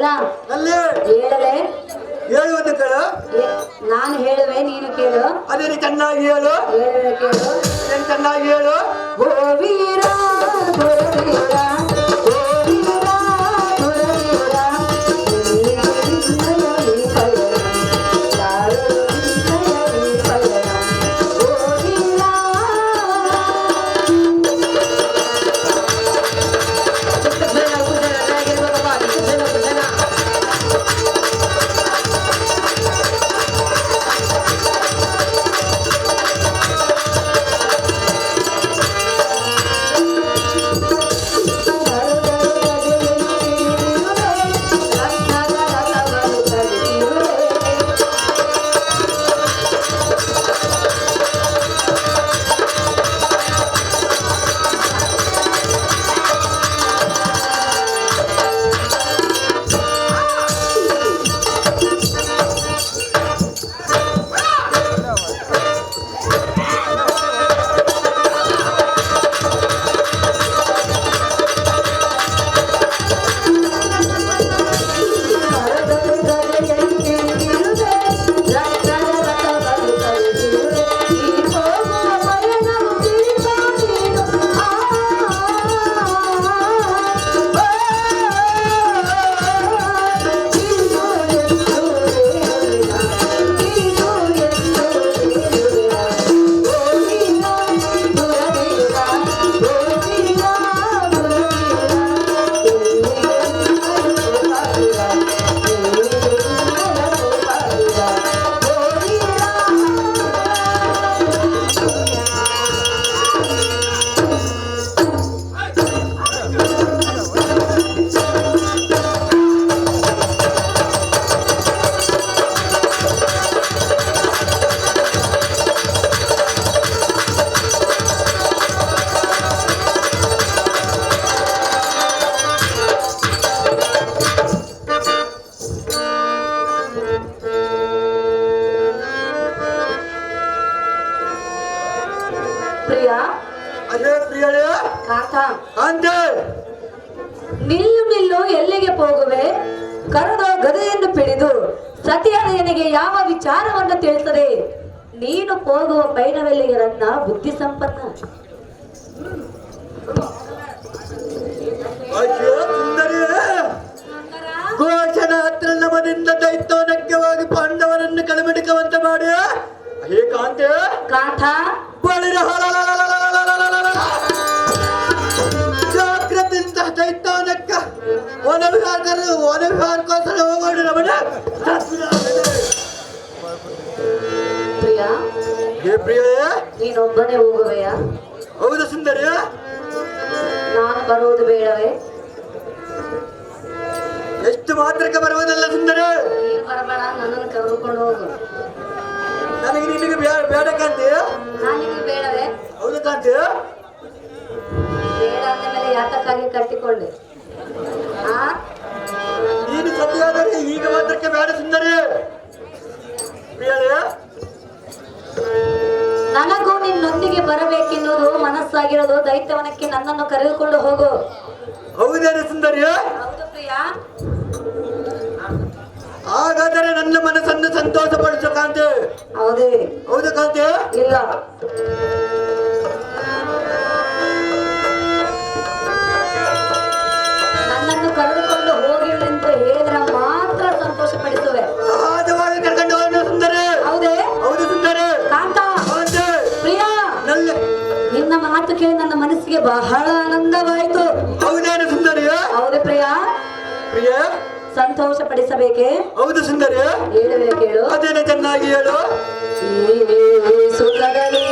ಇಲ್ಲ ಅಲ್ಲಿ ಹೇಳಲೆ ಹೇಳುವುದು ಕೇಳು. ನಾನು ಹೇಳುವೆ ನೀನು ಕೇಳು. ಅದೇ ನೀ ಚೆನ್ನಾಗಿ ಹೇಳು. ಹೇಳುವೆ ಕೇಳು. ಏನ್ ಚೆನ್ನಾಗಿ ಹೇಳು. ಓ ವೀರ ಗುರುವೀರ ನಿಲ್ಲು ನಿಲ್ಲು ಎಲ್ಲಿಗೆ ಹೋಗುವೆ? ಕರೆದ ಗದೆಯನ್ನು ಪಿಡಿದು ಸತಿಯಾದ ನಿನಗೆ ಯಾವ ವಿಚಾರವನ್ನು ತಿಳಿಸದೆ ನೀನು ಹೋಗುವ ಬೈನವೆಲ್ಲಿಗೆ ರನ್ನ ಬುದ್ಧಿ ಸಂಪನ್ನ. ಘೋಷಣ ಹತ್ರ ನಮದಿಂದ ದೈತ್ಯೋನಕ್ಕೆ ಹೋಗಿ ಪಾಂಡವರನ್ನು ಕಳಮಿಡಿಕವಂತೆ ಮಾಡಿ ಹೇಗಾಂತೆ ಕಾಂತ ಬಳಿರ ಜಾಗ್ರತೆಯಿಂದ ದೈತ್ಯೋನಕ್ಕ ವನವಿಹಾರಕ್ಕೋಸ್ಕರ ಹೋಗೋಣ ನಮನ. ಪ್ರಿಯ ಹೇ ಪ್ರಿಯೇ, ನೀನೊಬ್ಬನೇ ಹೋಗುವೆಯ? ಹೌದು ಸುಂದರಿ. ನಾನು ಬರುವುದು ಬೇಡವೇ? ಎಷ್ಟು ಮಾತ್ರಕ್ಕೆ ಬರುವುದಲ್ಲ ಸುಂದರಿ. ನೀನು ಬರಬೇಡ, ನನ್ನನ್ನು ಕರೆದುಕೊಂಡು ಹೋಗು. ನನಗೆ ನಿನಗೆ ಬೇಡ ಕಾಂತಿ. ನಾನಿಗೆ ಬೇಡವೇ? ಹೌದು ಕಾಂತಿ. ಬೇಡ ಅಂದ ಮೇಲೆ ಯಾತಕ್ಕಾಗಿ ಕಟ್ಟಿಕೊಂಡೆ? ನೀನು ಸತಿಯಾದರೆ ಈಗ ಮಾತ್ರಕ್ಕೆ ಬೇಡ ಸುಂದರಿ. ನನಗೂ ನಿನ್ನೊಂದಿಗೆ ಬರಬೇಕೆನ್ನುವುದು ಮನಸ್ಸಾಗಿರೋದು. ದೈತ್ಯವನಕ್ಕೆ ನನ್ನನ್ನು ಕರೆದುಕೊಂಡು ಹೋಗು. ಹೌದೇನೆ ಸುಂದರಿ? ಹೌದು ಪ್ರಿಯ. ಹಾಗಾದರೆ ನನ್ನ ಮನಸ್ಸನ್ನು ಸಂತೋಷಪಡಿಸು ಕಾಂತಿ. ಹೌದೇ? ಹೌದು ಕಾಂತಿ. ಇಲ್ಲ, ನನ್ನನ್ನು ಕರೆದುಕೊಂಡು ಹೋಗಿ ಅಂತ ಹೇಳಿದ್ರೆ ಮಾತ್ರ ಸಂತೋಷ ಪಡಿಸುವೆ. ಸಹಜವಾಗಿ ಕರ್ಕೊಂಡು ಹೋಗೋಣ ಸುಂದರಿ. ಹೌದೇ? ಹೌದು ಸುಂದರಿ. ಕಾಂತ, ಪ್ರಿಯ, ನಿನ್ನ ಮಾತು ಕೇಳಿ ನನ್ನ ಮನಸ್ಸಿಗೆ ಬಹಳ ಆನಂದವಾಯಿತು. ಹೌದೇನು ಸುಂದರಿ? ಹೌದೇ ಪ್ರಿಯ. ಪ್ರಿಯ, ಸಂತೋಷ ಪಡಿಸಬೇಕೆ? ಹೌದು ಸುಂದರಿ. ಹೇಳುವೆ ಕೇಳು. ಅದೇನೆ ಚೆನ್ನಾಗಿ ಹೇಳು. ಸುಖದಲ್ಲಿ